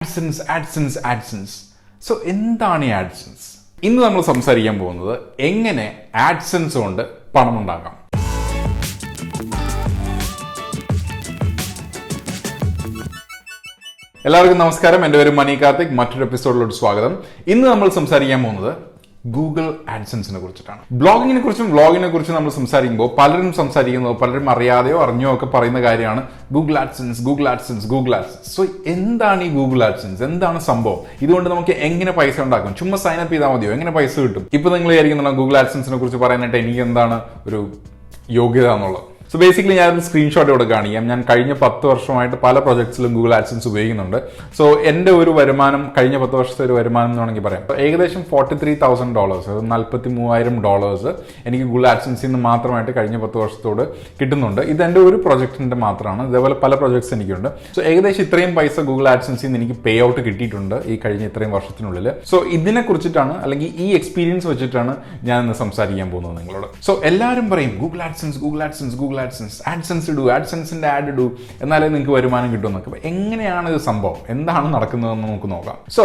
AdSense. So എന്താണ് ഈ AdSense? ഇന്ന് നമ്മൾ സംസാരിക്കാൻ പോകുന്നത് എങ്ങനെ AdSense കൊണ്ട് പണം ഉണ്ടാക്കാം. എല്ലാവർക്കും നമസ്കാരം. എൻ്റെ പേര് മണി കാർത്തിക്. മറ്റൊരു എപ്പിസോഡിലോട്ട് സ്വാഗതം. ഇന്ന് നമ്മൾ സംസാരിക്കാൻ പോകുന്നത് ഗൂഗിൾ ആഡ്സെൻസിനെ കുറിച്ചിട്ടാണ്. ബ്ലോഗിങ്ങിനെ കുറിച്ചും വ്ളോഗിനെ കുറിച്ചും നമ്മൾ സംസാരിക്കുമ്പോൾ പലരും അറിയാതെയോ അറിഞ്ഞോ ഒക്കെ പറയുന്ന കാര്യമാണ് ഗൂഗിൾ ആഡ്സെൻസ്. സോ എന്താണ് ഈ ഗൂഗിൾ ആഡ്സെൻസ്? എന്താണ് സംഭവം? ഇതുകൊണ്ട് നമുക്ക് എങ്ങനെ പൈസ ഉണ്ടാക്കും? ചുമ്മാ സൈനപ്പ് ചെയ്താൽ മതിയോ? എങ്ങനെ പൈസ കിട്ടും? ഇപ്പൊ നിങ്ങൾ വിചാരിക്കുന്നുണ്ടോ ഗൂഗിൾ ആഡ്സെൻസിനെ കുറിച്ച് പറയാനായിട്ട് എനിക്ക് എന്താണ് ഒരു യോഗ്യത എന്നുള്ളത്? സോ ബേസിക്കലി ഞാനൊരു സ്ക്രീൻഷോട്ട് ഇവിടെ കാണിക്കാം. ഞാൻ കഴിഞ്ഞ 10 വർഷമായിട്ട് പല പ്രൊജക്ട്സിലും ഗൂഗിൾ ആഡ്സെൻസ് ഉപയോഗിക്കുന്നുണ്ട്. സോ എൻ്റെ ഒരു വരുമാനം, കഴിഞ്ഞ 10 വർഷത്തെ ഒരു വരുമാനം എന്ന് വേണമെങ്കിൽ പറയാം, ഏകദേശം $43,000, $43,000 എനിക്ക് ഗൂഗിൾ ആഡ്സെൻസിൽ നിന്ന് മാത്രമായിട്ട് കഴിഞ്ഞ 10 വർഷത്തോട് കിട്ടുന്നുണ്ട്. ഇത് എൻ്റെ ഒരു പ്രൊജക്ടിന്റെ മാത്രമാണ്. ഇതേപോലെ പല പ്രൊജക്ട്സ് എനിക്കുണ്ട്. സോ ഏകദേശം ഇത്രയും പൈസ ഗൂഗിൾ ആഡ്സെൻസിൽ നിന്ന് എനിക്ക് പേ ഔട്ട് കിട്ടിയിട്ടുണ്ട് ഈ കഴിഞ്ഞ ഇത്രയും വർഷത്തിനുള്ളിൽ. സോ ഇതിനെ കുറിച്ചിട്ടാണ്, അല്ലെങ്കിൽ ഈ എക്സ്പീരിയൻസ് വെച്ചിട്ടാണ് ഞാൻ ഇന്ന് സംസാരിക്കാൻ പോകുന്നത് നിങ്ങളോട്. സോ എല്ലാവരും പറയും ഗൂഗിൾ ആഡ്സെൻസ് ഇടൂ, ആഡ്സെൻസിന്റെ ആഡ് ഇടൂ, എന്നാലേ നിങ്ങൾക്ക് വരുമാനം കിട്ടുമെന്നൊക്കെ. അപ്പൊ എങ്ങനെയാണ് ഇത് സംഭവം? എന്താണ് നടക്കുന്നതെന്ന് നമുക്ക് നോക്കാം. സോ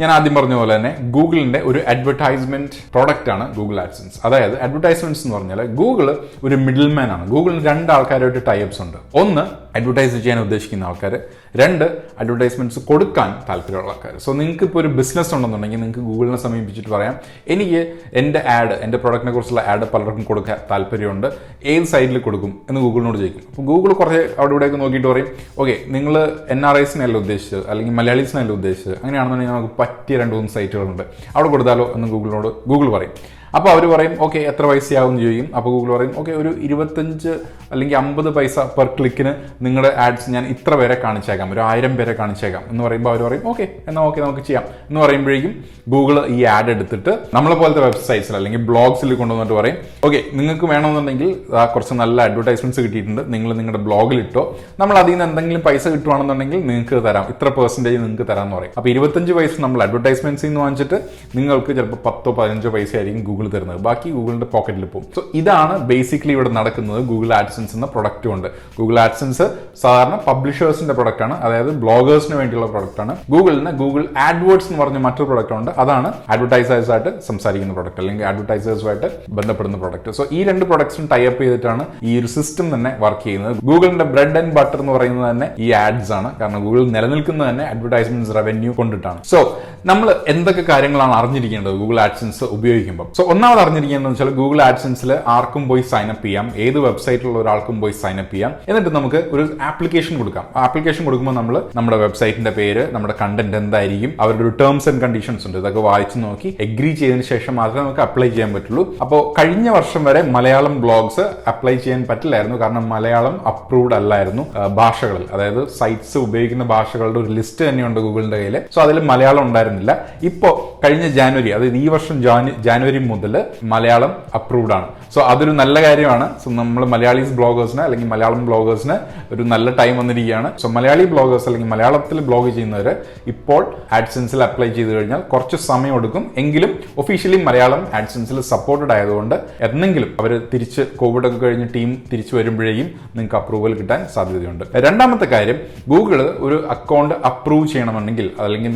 ഞാൻ ആദ്യം പറഞ്ഞ പോലെ തന്നെ ഗൂഗിളിന്റെ ഒരു അഡ്വർടൈസ്മെന്റ് പ്രോഡക്റ്റ് ആണ് ഗൂഗിൾ ആഡ്സെൻസ്. അതായത് അഡ്വർടൈസ്മെന്റ്സ് എന്ന് പറഞ്ഞാൽ ഗൂഗിൾ ഒരു മിഡിൽ മാൻ ആണ്. ഗൂഗിളിന് 2 ആൾക്കാരായിട്ട് ടൈപ്സ് ഉണ്ട്. ഒന്ന് അഡ്വർടൈസ് ചെയ്യാൻ ഉദ്ദേശിക്കുന്ന ആൾക്കാർ, 2 അഡ്വർടൈസ്മെന്റ്സ് കൊടുക്കാൻ താല്പര്യമുള്ള ആൾക്കാർ. സോ നിങ്ങൾക്ക് ഇപ്പോൾ ഒരു ബിസിനസ് ഉണ്ടെന്നുണ്ടെങ്കിൽ നിങ്ങൾക്ക് ഗൂഗിളിനെ സമീപിച്ചിട്ട് പറയാം, എനിക്ക് എൻ്റെ പ്രൊഡക്റ്റിനെ കുറിച്ചുള്ള ആഡ് പലർക്കും കൊടുക്കാൻ താല്പര്യമുണ്ട്, ഏത് സൈഡിൽ കൊടുക്കും എന്ന് ഗൂഗിളിനോട് ചോദിക്കും. അപ്പോൾ ഗൂഗിൾ കുറേ അവിടെ ഇവിടെയൊക്കെ നോക്കിയിട്ട് പറയും, ഓക്കെ നിങ്ങൾ NRIസിനല്ല ഉദ്ദേശിച്ചത്, അല്ലെങ്കിൽ മലയാളീസിനല്ല ഉദ്ദേശിച്ചത്, അങ്ങനെയാണെന്നുണ്ടെങ്കിൽ നമുക്ക് പറ്റിയ 2-3 സൈറ്റുകളുണ്ട്, അവിടെ കൊടുത്താലോ എന്ന് ഗൂഗിൾ പറയും. അപ്പോൾ അവർ പറയും ഓക്കെ എത്ര പൈസയാവും ചോദിക്കും. അപ്പോൾ ഗൂഗിൾ പറയും ഓക്കെ ഒരു 25 അല്ലെങ്കിൽ 50 പൈസ പെർ ക്ലിക്കിന് നിങ്ങളുടെ ആഡ്സ് ഞാൻ ഇത്ര പേരെ കാണിച്ചേക്കാം, ഒരു 1000 പേരെ കാണിച്ചേക്കാം എന്ന് പറയുമ്പോൾ അവർ പറയും ഓക്കെ നമുക്ക് ചെയ്യാം എന്ന് പറയുമ്പോഴേക്കും ഗൂഗിൾ ഈ ആഡ് എടുത്തിട്ട് നമ്മളെ പോലത്തെ വെബ്സൈറ്റ്സിൽ അല്ലെങ്കിൽ ബ്ലോഗ്സിൽ കൊണ്ടുവന്നിട്ട് പറയും ഓക്കെ നിങ്ങൾക്ക് വേണമെന്നുണ്ടെങ്കിൽ കുറച്ച് നല്ല അഡ്വർടൈസ്മെന്റ്സ് കിട്ടിയിട്ടുണ്ട്, നിങ്ങൾ നിങ്ങളുടെ ബ്ലോഗിൽ ഇട്ടോ, നമ്മൾ അതിൽ നിന്ന് എന്തെങ്കിലും പൈസ കിട്ടുവാണെന്നുണ്ടെങ്കിൽ നിങ്ങൾക്ക് തരാം, ഇത്ര പെർസെൻറ്റേജ് നിങ്ങൾക്ക് തരാമെന്ന് പറയും. അപ്പോൾ 25 പൈസ നമ്മൾ അഡ്വർടൈസ്മെന്റ്സിൽ നിന്ന് വാങ്ങിച്ചിട്ട് നിങ്ങൾക്ക് ചിലപ്പോൾ 10-15 പൈസ ആയിരിക്കും ഗൂഗിൾ തരുന്നത്, ബാക്കി ഗൂഗിളിന്റെ പോക്കറ്റിൽ പോകും. സോ ഇതാണ് ബേസിക്കലി ഇവിടെ നടക്കുന്നത് ഗൂഗിൾ ആഡ്സെൻസ് എന്ന പ്രൊഡക്റ്റ് കൊണ്ട്. ഗൂഗിൾ ആഡ്സെൻസ് സാധാരണ പബ്ലിഷേഴ്സിന്റെ പ്രൊഡക്റ്റ് ആണ്, അതായത് ബ്ലോഗേഴ്സിന് വേണ്ടിയുള്ള പ്രൊഡക്റ്റ് ആണ്. ഗൂഗിളിന് ഗൂഗിൾ ആഡ്വേർഡ്സ് എന്ന് പറഞ്ഞ മറ്റൊരു പ്രൊഡക്റ്റ് ഉണ്ട്, അതാണ് അഡ്വർടൈസേഴ്സ് ആയിട്ട് സംസാരിക്കുന്ന പ്രൊഡക്റ്റ് അല്ലെങ്കിൽ അഡ്വർടൈസേഴ്സുമായിട്ട് ബന്ധപ്പെടുന്ന പ്രൊഡക്റ്റ്. സോ ഈ 2 പ്രൊഡക്ട്സും ടൈ അപ്പ് ചെയ്തിട്ടാണ് ഈ ഒരു സിസ്റ്റം തന്നെ വർക്ക് ചെയ്യുന്നത്. ഗൂഗിളിന്റെ ബ്രെഡ് ആൻഡ് ബട്ടർ എന്ന് പറയുന്നത് തന്നെ ഈ ആഡ്സ് ആണ്, കാരണം ഗൂഗിൾ നിലനിൽക്കുന്നത് തന്നെ അഡ്വർടൈസ്മെന്റ് റവന്യൂ കൊണ്ടിട്ടാണ്. സോ നമ്മൾ എന്തൊക്കെ കാര്യങ്ങളാണ് അറിഞ്ഞിരിക്കേണ്ടത് ഗൂഗിൾ ആഡ്സെൻസ് ഉപയോഗിക്കുമ്പോൾ? സോ ഒന്നാമത് അറിഞ്ഞിരിക്കുന്നത് വെച്ചാൽ ഗൂഗിൾ ആഡ്സെൻസിൽ ആർക്കും പോയി സൈനപ്പ് ചെയ്യാം, ഏത് വെബ്സൈറ്റിലുള്ള ഒരാൾക്കും പോയി സൈനപ്പ് ചെയ്യാം. എന്നിട്ട് നമുക്ക് ഒരു ആപ്ലിക്കേഷൻ കൊടുക്കാം. ആപ്ലിക്കേഷൻ കൊടുക്കുമ്പോൾ നമ്മൾ നമ്മുടെ വെബ്സൈറ്റിന്റെ പേര്, നമ്മുടെ കണ്ടന്റ് എന്തായിരിക്കും, അവരുടെ ഒരു ടേംസ് ആൻഡ് കണ്ടീഷൻസ് ഉണ്ട്, ഇതൊക്കെ വായിച്ചു നോക്കി എഗ്രി ചെയ്തതിനു ശേഷം മാത്രമേ നമുക്ക് അപ്ലൈ ചെയ്യാൻ പറ്റുള്ളൂ. അപ്പോൾ കഴിഞ്ഞ വർഷം വരെ മലയാളം ബ്ലോഗ്സ് അപ്ലൈ ചെയ്യാൻ പറ്റില്ലായിരുന്നു, കാരണം മലയാളം അപ്രൂവ്ഡ് അല്ലായിരുന്നു ഭാഷകളിൽ. അതായത് സൈറ്റ്സ് ഉപയോഗിക്കുന്ന ഭാഷകളുടെ ഒരു ലിസ്റ്റ് തന്നെയുണ്ട് ഗൂഗിളിന്റെ കയ്യിൽ. സോ അതിൽ മലയാളം ഉണ്ടായിരുന്നില്ല. ഇപ്പോൾ കഴിഞ്ഞ ജാനുവരി, അതായത് ഈ വർഷം ജാനുവരി മുതൽ മലയാളം അപ്രൂവ്ഡ് ആണ്. സോ അതൊരു നല്ല കാര്യമാണ്. സോ നമ്മൾ മലയാളീസ് ബ്ലോഗേഴ്സിന് അല്ലെങ്കിൽ മലയാളം ബ്ലോഗേഴ്സിന് ഒരു നല്ല ടൈം വന്നിരിക്കുകയാണ്. സോ മലയാളി ബ്ലോഗേഴ്സ് അല്ലെങ്കിൽ മലയാളത്തിൽ ബ്ലോഗ് ചെയ്യുന്നവർ ഇപ്പോൾ ആഡ്സെൻസിൽ അപ്ലൈ ചെയ്ത് കഴിഞ്ഞാൽ കുറച്ച് സമയം എടുക്കും, എങ്കിലും ഒഫീഷ്യലി മലയാളം ആഡ്സെൻസിൽ സപ്പോർട്ടഡ് ആയതുകൊണ്ട് എന്തെങ്കിലും അവർ തിരിച്ച് കോവിഡ് ഒക്കെ കഴിഞ്ഞ് ടീം തിരിച്ചു വരുമ്പോഴേക്കും നിങ്ങൾക്ക് അപ്രൂവൽ കിട്ടാൻ സാധ്യതയുണ്ട്. രണ്ടാമത്തെ കാര്യം, ഗൂഗിൾ ഒരു അക്കൗണ്ട് അപ്രൂവ് ചെയ്യണമെന്നുണ്ടെങ്കിൽ അല്ലെങ്കിൽ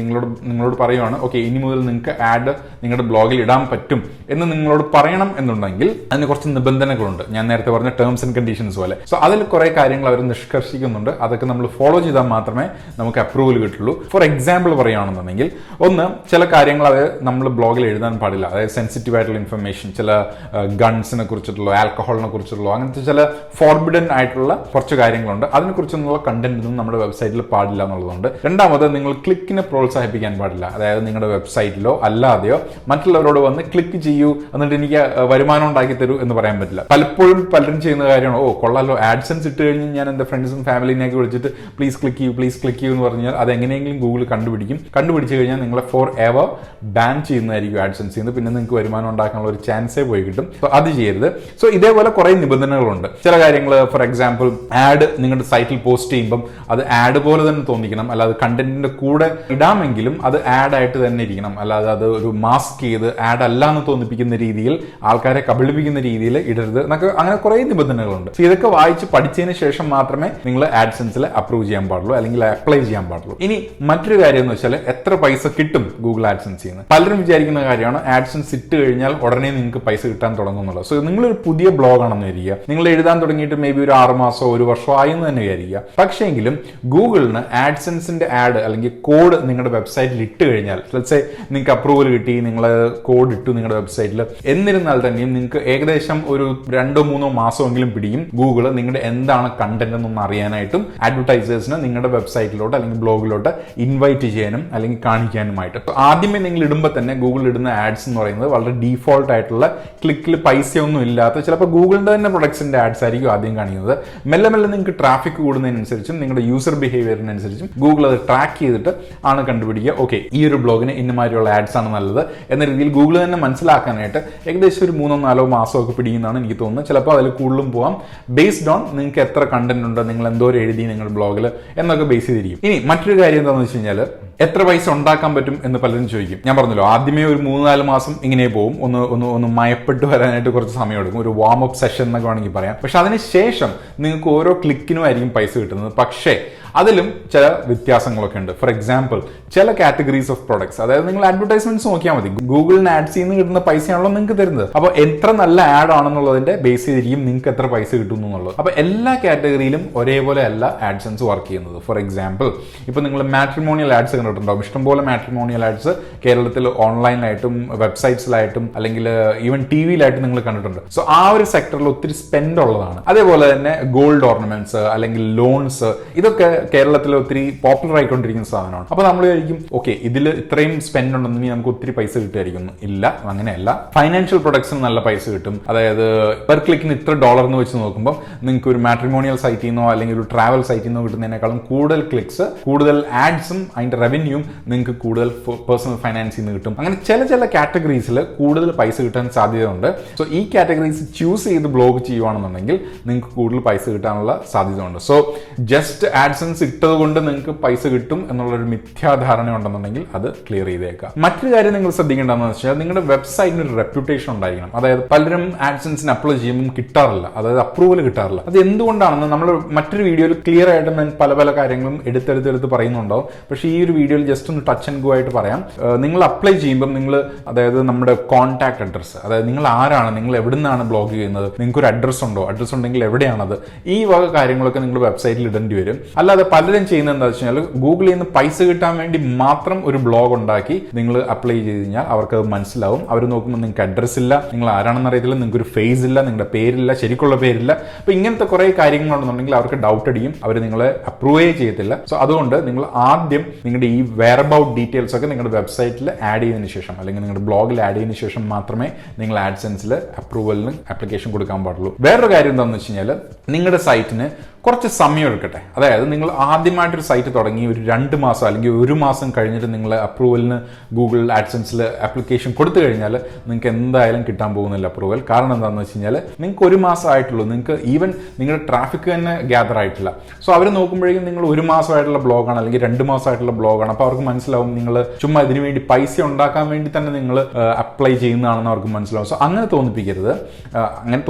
നിങ്ങളോട് പറയുവാണ് ഓക്കെ ഇനി മുതൽ നിങ്ങൾക്ക് ആഡ് നിങ്ങളുടെ ബ്ലോഗിൽ ഇടാൻ പറ്റും എന്ന് നിങ്ങളോട് പറയണം എന്നുണ്ടെങ്കിൽ അതിന് കുറച്ച് നിബന്ധനകളുണ്ട്. ഞാൻ നേരത്തെ പറഞ്ഞ ടേംസ് ആൻഡ് കണ്ടീഷൻസ് പോലെ. സോ അതിൽ കുറെ കാര്യങ്ങൾ അവർ നിഷ്കർഷിക്കുന്നുണ്ട്. അതൊക്കെ നമ്മൾ ഫോളോ ചെയ്താൽ മാത്രമേ നമുക്ക് അപ്രൂവൽ കിട്ടുള്ളൂ. ഫോർ എക്സാമ്പിൾ പറയുകയാണെന്നുണ്ടെങ്കിൽ, ഒന്ന്, ചില കാര്യങ്ങൾ അത് നമ്മൾ ബ്ലോഗിൽ എഴുതാൻ പാടില്ല. അതായത് സെൻസിറ്റീവ് ആയിട്ടുള്ള ഇൻഫർമേഷൻ, ചില ഗൺസിനെ കുറിച്ചിട്ടുള്ളോ ആൽക്കഹോളിനെ കുറിച്ചിട്ടുള്ളോ അങ്ങനത്തെ ചില ഫോർബിഡൻ ആയിട്ടുള്ള കുറച്ച് കാര്യങ്ങളുണ്ട്. അതിനെക്കുറിച്ചൊന്നുള്ള കണ്ടന്റ് ഒന്നും നമ്മുടെ വെബ്സൈറ്റിൽ പാടില്ല എന്നുള്ളതുണ്ട്. രണ്ടാമത്, നിങ്ങൾ ക്ലിക്കിനെ പ്രോത്സാഹിപ്പിക്കാൻ പാടില്ല. അതായത് നിങ്ങളുടെ വെബ്സൈറ്റിലോ അല്ലാതെയോ മറ്റുള്ളവരോട് വന്ന് ക്ലിക്ക് ചെയ്യൂ എന്നിട്ട് എനിക്ക് വരുമാനം ഉണ്ടാക്കി തരൂ എന്ന് പറയാൻ പറ്റില്ല. പലപ്പോഴും പലരും ചെയ്യുന്ന കാര്യമാണ്, കൊള്ളാലോ ആഡ്സെൻസ് ഇട്ട് കഴിഞ്ഞ് ഞാൻ എൻ്റെ ഫ്രണ്ട്സും ഫാമിലിനെയൊക്കെ വിളിച്ചിട്ട് പ്ലീസ് ക്ലിക്ക് ചെയ്യൂ എന്ന് പറഞ്ഞാൽ അത് എങ്ങനെയെങ്കിലും ഗൂഗിൾ കണ്ടുപിടിച്ചു കഴിഞ്ഞാൽ നിങ്ങളെ ഫോർ എവർ ബാൻ ചെയ്യുന്നതായിരിക്കും ആഡ്സെൻസ് ചെയ്യുന്നത്. പിന്നെ നിങ്ങൾക്ക് വരുമാനം ഉണ്ടാക്കാനുള്ള ഒരു ചാൻസേ പോയി കിട്ടും. സോ അത് ചെയ്യരുത്. സോ ഇതേപോലെ കുറെ നിബന്ധനകളുണ്ട്. ചില കാര്യങ്ങൾ, ഫോർ എക്സാമ്പിൾ, ആഡ് നിങ്ങളുടെ സൈറ്റിൽ പോസ്റ്റ് ചെയ്യുമ്പം അത് ആഡ് പോലെ തന്നെ തോന്നിക്കണം, അല്ലാതെ കണ്ടന്റിന്റെ കൂടെ ഇടാമെങ്കിലും അത് ആഡ് ആയിട്ട് തന്നെ ഇരിക്കണം, അല്ലാതെ അത് ഒരു മാസ്ക് ചെയ്ത് ആഡ് അല്ല എന്ന് തോന്നിപ്പിക്കുന്ന രീതിയിൽ, ആൾക്കാരെ കബളിപ്പിക്കുന്ന രീതിയിൽ ഇടരുത് എന്നൊക്കെ അങ്ങനെ കുറെ നിബന്ധനകളുണ്ട്. ഇതൊക്കെ വായിച്ച് പഠിച്ചതിന് ശേഷം മാത്രമേ നിങ്ങൾ AdSenseൽ അപ്രൂവ് ചെയ്യാൻ പാടുള്ളൂ അല്ലെങ്കിൽ അപ്ലൈ ചെയ്യാൻ പാടുള്ളൂ. ഇനി മറ്റൊരു കാര്യം എന്ന് വെച്ചാൽ എത്ര പൈസ കിട്ടും ഗൂഗിൾ ആഡ്സെൻസിൽ നിന്ന്. പലരും വിചാരിക്കുന്ന കാര്യമാണ് AdSense ഇട്ട് കഴിഞ്ഞാൽ ഉടനെ നിങ്ങൾക്ക് പൈസ കിട്ടാൻ തുടങ്ങുന്നുള്ളത്. സോ നിങ്ങളൊരു പുതിയ ബ്ലോഗ് ആണെന്ന് വിചാരിക്കുക, നിങ്ങൾ എഴുതാൻ തുടങ്ങിയിട്ട് മേ ബി ഒരു 6 മാസമോ 1 വർഷമോ ആയെന്ന് തന്നെ വിചാരിക്കുക. പക്ഷേങ്കിലും ഗൂഗിളിന് AdSenseന്റെ ആഡ് അല്ലെങ്കിൽ കോഡ് നിങ്ങളുടെ വെബ്സൈറ്റിൽ ഇട്ട് കഴിഞ്ഞാൽ, നിങ്ങൾക്ക് അപ്രൂവൽ കിട്ടി, നിങ്ങൾ കോഡ് ഇട്ടു നിങ്ങളുടെ വെബ്സൈറ്റിൽ, എന്നിരുന്നാൽ തന്നെയും നിങ്ങൾക്ക് ഏകദേശം ഒരു 2-3 മാസമെങ്കിലും പിടിക്കും ഗൂഗിൾ നിങ്ങളുടെ എന്താണ് കണ്ടന്റ് എന്നൊന്ന് അറിയാനായിട്ടും അഡ്വർടൈസേഴ്സിന് നിങ്ങളുടെ വെബ്സൈറ്റിലോട്ട് അല്ലെങ്കിൽ ബ്ലോഗിലോട്ട് ഇൻവൈറ്റ് ചെയ്യാനും അല്ലെങ്കിൽ കാണിക്കാനുമായിട്ട്. ആദ്യമേ നിങ്ങൾ ഇടുമ്പോൾ തന്നെ ഗൂഗിൾ ഇടുന്ന ആഡ്സ് എന്ന് പറയുന്നത് വളരെ ഡീഫോൾട്ട് ആയിട്ടുള്ള ക്ലിക്കിൽ പൈസയൊന്നും ഇല്ലാത്ത, ചിലപ്പോൾ ഗൂഗിളിന്റെ തന്നെ പ്രൊഡക്ട്സിന്റെ ആഡ്സ് ആയിരിക്കും ആദ്യം കാണിക്കുന്നത്. മെല്ലെ മെല്ലെ നിങ്ങൾക്ക് ട്രാഫിക് കൂടുന്നതിനനുസരിച്ചും നിങ്ങളുടെ യൂസർ ബിഹേവിയറിനനുസരിച്ചും ഗൂഗിൾ അത് ട്രാക്ക് ചെയ്തിട്ട് ആണ് കണ്ടുപിടിക്കുക, ഓക്കെ ഈ ഒരു ബ്ലോഗിന് ഇന്നമാതിരിയുള്ള ആഡ്സ് ആണ് നല്ലത് എന്ന രീതിയിൽ ഗൂഗിൾ തന്നെ മനസ്സിലാക്കാനായിട്ട് ഏകദേശം ഒരു 3-4 മാസമൊക്കെ പിടിക്കുന്നതാണ് എനിക്ക് തോന്നുന്നത്. ചിലപ്പോൾ അതിൽ കൂടുതലും പോകാം, ബേസ്ഡ് ഓൺ നിങ്ങൾക്ക് എത്ര കണ്ടന്റ് ഉണ്ട്, നിങ്ങൾ എന്തോരം എഴുതി നിങ്ങളുടെ ബ്ലോഗിൽ എന്നൊക്കെ ബേസ് ചെയ്തിരിക്കും. ഇനി മറ്റൊരു കാര്യം എന്താണെന്ന് വെച്ച് കഴിഞ്ഞാൽ എത്ര പൈസ ഉണ്ടാക്കാൻ പറ്റും എന്ന് പലരും ചോദിക്കും. ഞാൻ പറഞ്ഞല്ലോ, ആദ്യമേ ഒരു 3-4 മാസം ഇങ്ങനെ പോവും, ഒന്ന് മയപ്പെട്ട് വരാനായിട്ട് കുറച്ച് സമയം എടുക്കും, ഒരു വാം അപ്പ് സെഷൻ എന്നൊക്കെ വേണമെങ്കിൽ പറയാം. പക്ഷെ അതിനുശേഷം നിങ്ങൾക്ക് ഓരോ ക്ലിക്കിനും ആയിരിക്കും പൈസ കിട്ടുന്നത്. പക്ഷേ അതിലും ചില വ്യത്യാസങ്ങളൊക്കെ ഉണ്ട്. ഫോർ എക്സാമ്പിൾ, ചില കാറ്റഗറീസ് ഓഫ് പ്രൊഡക്ട്സ്, അതായത് നിങ്ങൾ അഡ്വർടൈസ്മെന്റ്സ് നോക്കിയാൽ മതി, ഗൂഗിളിന് ആഡ്സിൽ നിന്ന് കിട്ടുന്ന പൈസയാണല്ലോ നിങ്ങൾക്ക് തരുന്നത്. അപ്പോൾ എത്ര നല്ല ആഡ് ആണെന്നുള്ളതിന്റെ ബേസ് ചെയ്തിരിക്കും നിങ്ങൾക്ക് എത്ര പൈസ കിട്ടുന്നു എന്നുള്ളത്. അപ്പോൾ എല്ലാ കാറ്റഗറിയിലും ഒരേപോലെ അല്ല AdSense വർക്ക് ചെയ്യുന്നത്. ഫോർ എക്സാമ്പിൾ, ഇപ്പൊ നിങ്ങൾ മാട്രിമോണിയൽ ആഡ്സ് കണ്ടിട്ടുണ്ടാവും. ഇഷ്ടംപോലെ മാട്രിമോണിയൽ ആഡ്സ് കേരളത്തിൽ ഓൺലൈനിലായിട്ടും വെബ്സൈറ്റ്സിലായിട്ടും അല്ലെങ്കിൽ ഈവൻ ടിവിയിലായിട്ടും നിങ്ങൾ കണ്ടിട്ടുണ്ട്. സോ ആ ഒരു സെക്ടറിൽ ഒത്തിരി സ്പെൻഡ് ഉള്ളതാണ്. അതേപോലെ തന്നെ ഗോൾഡ് ഓർണമെന്റ്സ് അല്ലെങ്കിൽ ലോൺസ്, ഇതൊക്കെ കേരളത്തിൽ ഒത്തിരി പോപ്പുലർ ആയിക്കൊണ്ടിരിക്കുന്ന സാധനമാണ്. അപ്പൊ നമ്മൾ വിചാരിക്കും, ഓക്കെ ഇതിൽ ഇത്രയും സ്പെൻഡ് ഉണ്ടെങ്കിൽ നമുക്ക് ഒത്തിരി പൈസ കിട്ടുമായിരിക്കും. ഇല്ല, അങ്ങനെയല്ല. ഫൈനാൻഷ്യൽ പ്രൊഡക്ട്സിന് നല്ല പൈസ കിട്ടും. അതായത് പെർ ക്ലിക്കിന് ഇത്ര ഡോളർ എന്ന് വെച്ച് നോക്കുമ്പോൾ നിങ്ങൾക്ക് ഒരു മാട്രിമോണിയൽ സൈറ്റിൽ നിന്നോ അല്ലെങ്കിൽ ഒരു ട്രാവൽ സൈറ്റിൽ നിന്നോ കിട്ടുന്നതിനേക്കാളും കൂടുതൽ ക്ലിക്സ്, കൂടുതൽ ആഡ്സും അതിന്റെ റവന്യൂവും നിങ്ങൾക്ക് കൂടുതൽ പേഴ്സണൽ ഫൈനാൻസിൽ നിന്ന് കിട്ടും. അങ്ങനെ ചില കാറ്റഗറീസിൽ കൂടുതൽ പൈസ കിട്ടാൻ സാധ്യതയുണ്ട്. സോ ഈ കാറ്റഗറീസ് ചൂസ് ചെയ്ത് ബ്ലോഗ് ചെയ്യുവാണെന്നുണ്ടെങ്കിൽ നിങ്ങൾക്ക് കൂടുതൽ പൈസ കിട്ടാനുള്ള സാധ്യതയുണ്ട്. സോ ജസ്റ്റ് AdSense ഇട്ടത് കൊണ്ട് നിങ്ങൾക്ക് പൈസ കിട്ടും എന്നുള്ളൊരു മിഥ്യാധാരണ ഉണ്ടെന്നുണ്ടെങ്കിൽ അത് ക്ലിയർ ചെയ്തേക്കാം. മറ്റൊരു കാര്യം നിങ്ങൾ ശ്രദ്ധിക്കേണ്ടതെന്ന് വെച്ചാൽ നിങ്ങളുടെ വെബ്സൈറ്റിന് ഒരു റെപ്യൂട്ടേഷൻ ഉണ്ടായിരിക്കണം. അതായത് പലരും AdSenseന് അപ്ലൈ ചെയ്യുമ്പോൾ കിട്ടാറില്ല, അതായത് അപ്രൂവൽ കിട്ടാറില്ല. അത് എന്തുകൊണ്ടാണെന്ന് നമ്മൾ മറ്റൊരു വീഡിയോയിൽ ക്ലിയർ ആയിട്ട് ഞാൻ പല കാര്യങ്ങളും എടുത്തെടുത്ത് പറയുന്നുണ്ടാവും. പക്ഷേ ഈ ഒരു വീഡിയോയിൽ ജസ്റ്റ് ഒന്ന് ടച്ച് ആൻഡ് ഗോ ആയിട്ട് പറയാം. നിങ്ങൾ അപ്ലൈ ചെയ്യുമ്പോൾ നിങ്ങൾ, അതായത് നമ്മുടെ കോൺടാക്ട് അഡ്രസ്സ്, അതായത് നിങ്ങൾ ആരാണ്, നിങ്ങൾ എവിടെ നിന്നാണ് ബ്ലോഗ് ചെയ്യുന്നത്, നിങ്ങൾക്ക് ഒരു അഡ്രസ്സ് ഉണ്ടോ, അഡ്രസ്സ് ഉണ്ടെങ്കിൽ എവിടെയാണത്, ഈ വക കാര്യങ്ങളൊക്കെ നിങ്ങൾ വെബ്സൈറ്റിൽ ഇടേണ്ടി വരും. അല്ലാതെ പലരും ചെയ്യുന്നത് എന്താ വെച്ച് കഴിഞ്ഞാൽ ഗൂഗിളിൽ നിന്ന് പൈസ കിട്ടാൻ വേണ്ടി മാത്രം ഒരു ബ്ലോഗ് ഉണ്ടാക്കി നിങ്ങൾ അപ്ലൈ ചെയ്ത് കഴിഞ്ഞാൽ അവർക്ക് അത് മനസ്സിലാവും. അവർ നോക്കുമ്പോൾ നിങ്ങൾക്ക് അഡ്രസ് ഇല്ല, നിങ്ങൾ ആരാണെന്ന് അറിയത്തില്ല, നിങ്ങൾക്ക് ഒരു ഫേസ് ഇല്ല, നിങ്ങളുടെ പേരില്ല, ശരിക്കുള്ള പേരില്ല. അപ്പൊ ഇങ്ങനത്തെ കുറെ കാര്യങ്ങളുണ്ടെന്നുണ്ടെങ്കിൽ അവർക്ക് ഡൗട്ട് അടിക്കും, അവർ നിങ്ങളെ അപ്രൂവേ ചെയ്യത്തില്ല. സോ അതുകൊണ്ട് നിങ്ങൾ ആദ്യം നിങ്ങളുടെ ഈ വെയർ അബൌട്ട് ഡീറ്റെയിൽസ് ഒക്കെ നിങ്ങളുടെ വെബ്സൈറ്റിൽ ആഡ് ചെയ്തതിനു ശേഷം അല്ലെങ്കിൽ നിങ്ങളുടെ ബ്ലോഗിൽ ആഡ് ചെയ്തതിനു ശേഷം മാത്രമേ നിങ്ങൾ AdSenseൽ അപ്രൂവലിന് ആപ്ലിക്കേഷൻ കൊടുക്കാൻ പാടുള്ളൂ. വേറൊരു കാര്യം എന്താണെന്ന് വെച്ച് കഴിഞ്ഞാൽ നിങ്ങളുടെ സൈറ്റിന് കുറച്ച് സമയം എടുക്കട്ടെ. അതായത് നിങ്ങൾ ആദ്യമായിട്ടൊരു സൈറ്റ് തുടങ്ങി ഒരു 2 മാസം അല്ലെങ്കിൽ 1 മാസം കഴിഞ്ഞിട്ട് നിങ്ങൾ അപ്രൂവലിന് ഗൂഗിൾ AdSenseൽ ആപ്ലിക്കേഷൻ കൊടുത്തു കഴിഞ്ഞാൽ നിങ്ങൾക്ക് എന്തായാലും കിട്ടാൻ പോകുന്നില്ല അപ്രൂവൽ. കാരണം എന്താണെന്ന് വെച്ച് കഴിഞ്ഞാൽ നിങ്ങൾക്ക് 1 മാസം ആയിട്ടുള്ളൂ, നിങ്ങൾക്ക് ഈവൻ നിങ്ങളുടെ ട്രാഫിക് തന്നെ ഗ്യാദർ ആയിട്ടില്ല. സോ അവർ നോക്കുമ്പോഴേക്കും നിങ്ങൾ 1 മാസമായിട്ടുള്ള ബ്ലോഗാണ് അല്ലെങ്കിൽ 2 മാസമായിട്ടുള്ള ബ്ലോഗാണ്. അപ്പോൾ അവർക്ക് മനസ്സിലാവും നിങ്ങൾ ചുമ്മാ ഇതിനു വേണ്ടി പൈസ ഉണ്ടാക്കാൻ വേണ്ടി തന്നെ നിങ്ങൾ അപ്ലൈ ചെയ്യുന്നതാണെന്ന് അവർക്ക് മനസ്സിലാവും. സോ അങ്ങനെ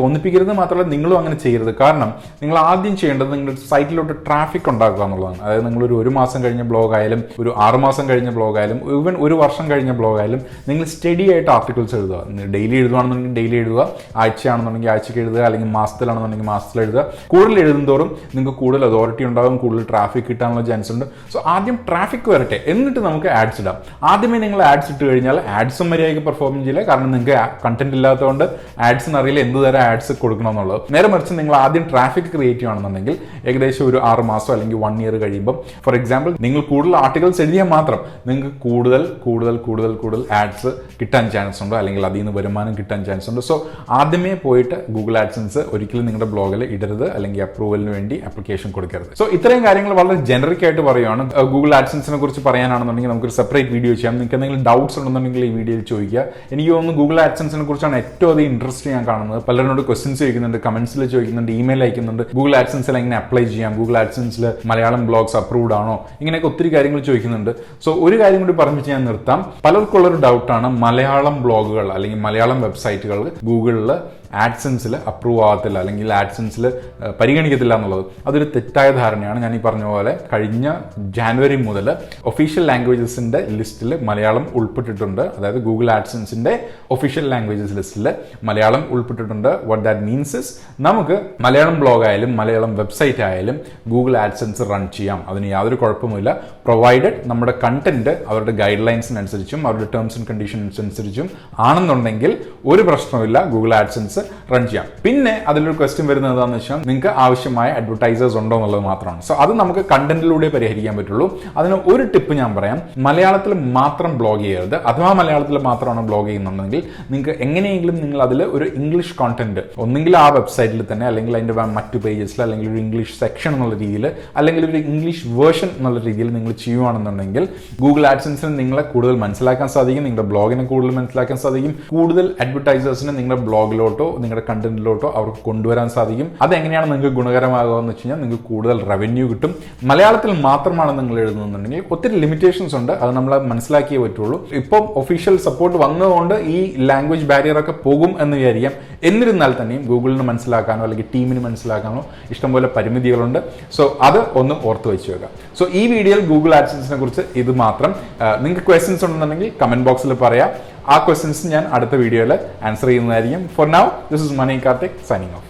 തോന്നിപ്പിക്കരുത് മാത്രമല്ല നിങ്ങളും അങ്ങനെ ചെയ്യരുത്. കാരണം നിങ്ങൾ ആദ്യം ചെയ്യേണ്ടത് നിങ്ങളുടെ സൈറ്റിലോട്ട് ട്രാഫിക് ഉണ്ടാക്കുക എന്നുള്ളതാണ്. അതായത് നിങ്ങളൊരു 1 മാസം കഴിഞ്ഞ ബ്ലോഗ് ആയാലും ഒരു 6 മാസം കഴിഞ്ഞ ബ്ലോഗ് ആയാലും ഈവൻ 1 വർഷം കഴിഞ്ഞ ബ്ലോഗ് ആയാലും നിങ്ങൾ സ്റ്റഡി ആയിട്ട് ആർട്ടിക്കിൾസ് എഴുതുക. ഡെയിലി എഴുതുകയാണെന്നുണ്ടെങ്കിൽ ഡെയിലി എഴുതുക, ആഴ്ചയാണെന്നുണ്ടെങ്കിൽ ആഴ്ചയ്ക്ക് എഴുതുക, അല്ലെങ്കിൽ മാസത്തിലാണെന്നുണ്ടെങ്കിൽ മാസത്തിൽ എഴുതുക. കൂടുതൽ എഴുതുന്തോറും നിങ്ങൾക്ക് കൂടുതൽ അതോറിറ്റി ഉണ്ടാകും, കൂടുതൽ ട്രാഫിക് കിട്ടാനുള്ള ചാൻസ് ഉണ്ട്. സോ ആദ്യം ട്രാഫിക് വരട്ടെ, എന്നിട്ട് നമുക്ക് ആഡ്സ് ഇടാം. ആദ്യമേ നിങ്ങൾ ആഡ്സ് ഇട്ട് കഴിഞ്ഞാൽ ആഡ്സും മര്യാദയ്ക്ക് പെർഫോം ചെയ്യില്ല. കാരണം നിങ്ങൾക്ക് കണ്ടന്റ് ഇല്ലാത്തതുകൊണ്ട് ആഡ്സിന് അറിയില്ല എന്ത് തരം ആഡ്സ് കൊടുക്കണം എന്നുള്ളത്. നേരെ മറിച്ച് നിങ്ങൾ ആദ്യം ട്രാഫിക് ക്രിയേറ്റ് ചെയ്യുകയാണെന്നുണ്ടെങ്കിൽ ഏകദേശം ഒരു 6 മാസം അല്ലെങ്കിൽ 1 ഇയർ കഴിയുമ്പോൾ, ഫോർ എക്സാമ്പിൾ, നിങ്ങൾ കൂടുതൽ ആർട്ടിക്കിൾസ് എഴുതിയാൽ മാത്രം നിങ്ങൾക്ക് കൂടുതൽ ആഡ്സ് കിട്ടാൻ ചാൻസ് ഉണ്ട്, അല്ലെങ്കിൽ അതിൽ നിന്ന് വരുമാനം കിട്ടാൻ ചാൻസ് ഉണ്ട്. സോ ആദ്യമേ പോയിട്ട് ഗൂഗിൾ AdSense ഒരിക്കലും നിങ്ങളുടെ ബ്ലോഗിൽ ഇടരുത്, അല്ലെങ്കിൽ അപ്രൂവലിന് വേണ്ടി ആപ്ലിക്കേഷൻ കൊടുക്കരുത്. സോ ഇത്രയും കാര്യങ്ങൾ വളരെ ജനറിക് ആയിട്ട് പറയുകയാണ്. ഗൂഗിൾ AdSenseനെ കുറിച്ച് പറയാനാണെന്നുണ്ടെങ്കിൽ നമുക്കൊരു സെപ്പറേറ്റ് വീഡിയോ ചെയ്യാം. നിങ്ങൾക്ക് എന്തെങ്കിലും ഡൗട്ട്സ് ഉണ്ടെന്നുണ്ടെങ്കിൽ ഈ വീഡിയോയിൽ ചോദിക്കുക. എനിക്ക് തോന്നുന്നു ഗൂഗിൾ AdSenseനെ കുറിച്ചാണ് ഏറ്റവും അധികം ഇൻട്രസ്റ്റ് ഞാൻ കാണുന്നത്. പലരോട് ക്വസ്റ്റ്യൻസ് ചോദിക്കുന്നുണ്ട്, കമന്റ്സിൽ ചോദിക്കുന്നുണ്ട്, ഇമെയിൽ അയക്കുന്നുണ്ട്. ഗൂഗിൾ AdSenseൽ എങ്ങനെ അപ്ലൈ ചെയ്യാം, ഗൂഗിൾ ആഡ്സെൻസിൽ മലയാളം ബ്ലോഗ്സ് അപ്രൂവ്ഡ് ആണോ, ഇങ്ങനെയൊക്കെ ഒത്തിരി കാര്യങ്ങൾ ചോദിക്കുന്നുണ്ട്. സോ ഒരു കാര്യം കൂടി പറഞ്ഞിട്ട് ഞാൻ നിർത്താം. പലർക്കുള്ളൊരു ഡൗട്ടാണ് മലയാളം ബ്ലോഗുകൾ അല്ലെങ്കിൽ മലയാളം വെബ്സൈറ്റുകൾ ഗൂഗിളിൽ ആഡ്സെൻസിൽ അപ്രൂവ് ആകത്തില്ല അല്ലെങ്കിൽ ആഡ്സെൻസിൽ പരിഗണിക്കത്തില്ല എന്നുള്ളത്. അതൊരു തെറ്റായ ധാരണയാണ്. ഞാൻ ഈ പറഞ്ഞ പോലെ കഴിഞ്ഞ ജാനുവരി മുതൽ ഒഫീഷ്യൽ ലാംഗ്വേജസിന്റെ ലിസ്റ്റിൽ മലയാളം ഉൾപ്പെട്ടിട്ടുണ്ട്. അതായത് ഗൂഗിൾ ആഡ്സെൻസിന്റെ ഒഫീഷ്യൽ ലാംഗ്വേജസ് ലിസ്റ്റിൽ മലയാളം ഉൾപ്പെട്ടിട്ടുണ്ട്. വാട്ട് ദാറ്റ് മീൻസ് ഇസ് നമുക്ക് മലയാളം ബ്ലോഗ് ആയാലും മലയാളം വെബ്സൈറ്റ് ആയാലും ഗൂഗിൾ ആഡ്സെൻസ് റൺ ചെയ്യാം. അതിന് യാതൊരു കുഴപ്പമില്ല, പ്രൊവൈഡഡ് നമ്മുടെ കണ്ടന്റ് അവരുടെ ഗൈഡ് ലൈൻസിനനുസരിച്ചും അവരുടെ ടേംസ് ആൻഡ് കണ്ടീഷൻസ് അനുസരിച്ചും ആണെന്നുണ്ടെങ്കിൽ ഒരു പ്രശ്നമില്ല, ഗൂഗിൾ ആഡ്സെൻസ് റൺ ചെയ്യാം. പിന്നെ അതിലൊരു ക്വസ്റ്റ്യൻ വരുന്നത് എന്താണെന്ന് വെച്ചാൽ നിങ്ങൾക്ക് ആവശ്യമായ അഡ്വർടൈസേഴ്സ് ഉണ്ടോ എന്നുള്ളത് മാത്രമാണ്. സോ അത് നമുക്ക് കണ്ടന്റിലൂടെ പരിഹരിക്കാൻ പറ്റുള്ളൂ. അതിന് ഒരു ടിപ്പ് ഞാൻ പറയാം, മലയാളത്തിൽ മാത്രം ബ്ലോഗ് ചെയ്യരുത്. അഥവാ മലയാളത്തിൽ മാത്രമാണ് ബ്ലോഗ് ചെയ്യുന്നുണ്ടെങ്കിൽ നിങ്ങൾക്ക് എങ്ങനെയെങ്കിലും നിങ്ങൾ അതിൽ ഒരു ഇംഗ്ലീഷ് കോണ്ടന്റ് ഒന്നെങ്കിൽ ആ വെബ്സൈറ്റിൽ തന്നെ അല്ലെങ്കിൽ അതിന്റെ മറ്റു പേജസിൽ അല്ലെങ്കിൽ ഒരു ഇംഗ്ലീഷ് സെക്ഷൻ എന്നുള്ള രീതിയിൽ അല്ലെങ്കിൽ ഒരു ഇംഗ്ലീഷ് വേർഷൻ എന്നുള്ള രീതിയിൽ നിങ്ങൾ ചെയ്യുവാണെന്നുണ്ടെങ്കിൽ ഗൂഗിൾ ആഡ്സെൻസിന് നിങ്ങളെ കൂടുതൽ മനസ്സിലാക്കാൻ സാധിക്കും, നിങ്ങളുടെ ബ്ലോഗിനെ കൂടുതൽ മനസ്സിലാക്കാൻ സാധിക്കും, കൂടുതൽ അഡ്വർടൈസേഴ്സിനെ നിങ്ങളുടെ ബ്ലോഗിലോട്ടോ നിങ്ങളുടെ കണ്ടന്റിലോട്ടോ അവർക്ക് കൊണ്ടുവരാൻ സാധിക്കും. അതെങ്ങനെയാണ് നിങ്ങൾക്ക് ഗുണകരമാകുക എന്ന് വെച്ച് കഴിഞ്ഞാൽ നിങ്ങൾക്ക് കൂടുതൽ റവന്യൂ കിട്ടും. മലയാളത്തിൽ മാത്രമാണ് നിങ്ങൾ എഴുതുന്നുണ്ടെങ്കിൽ ഒത്തിരി ലിമിറ്റേഷൻസ് ഉണ്ട്, അത് നമ്മൾ മനസ്സിലാക്കിയേ പറ്റുള്ളൂ. ഇപ്പം ഒഫീഷ്യൽ സപ്പോർട്ട് വന്നതുകൊണ്ട് ഈ ലാംഗ്വേജ് ബാരിയർ ഒക്കെ പോകും എന്ന് വിചാരിക്കാം. എന്നിരുന്നാൽ തന്നെയും ഗൂഗിളിന് മനസ്സിലാക്കാനോ അല്ലെങ്കിൽ ടീമിന് മനസ്സിലാക്കാനോ ഇഷ്ടംപോലെ പരിമിതികളുണ്ട്. സോ അത് ഒന്ന് ഓർത്ത് വെച്ച് വെക്കുക. സോ ഈ വീഡിയോയിൽ ഗൂഗിൾ ആഡ്സെൻസിനെ കുറിച്ച് ഇത് മാത്രം. നിങ്ങൾക്ക് ക്വസ്റ്റ്യൻസ് ഉണ്ടെന്നുണ്ടെങ്കിൽ കമന്റ് ബോക്സിൽ പറയാം. ആ ക്വസ്റ്റ്യൻസ് ഞാൻ അടുത്ത വീഡിയോയിൽ ആൻസർ ചെയ്യുന്നതായിരിക്കും. For now this is Mani Karthik signing of.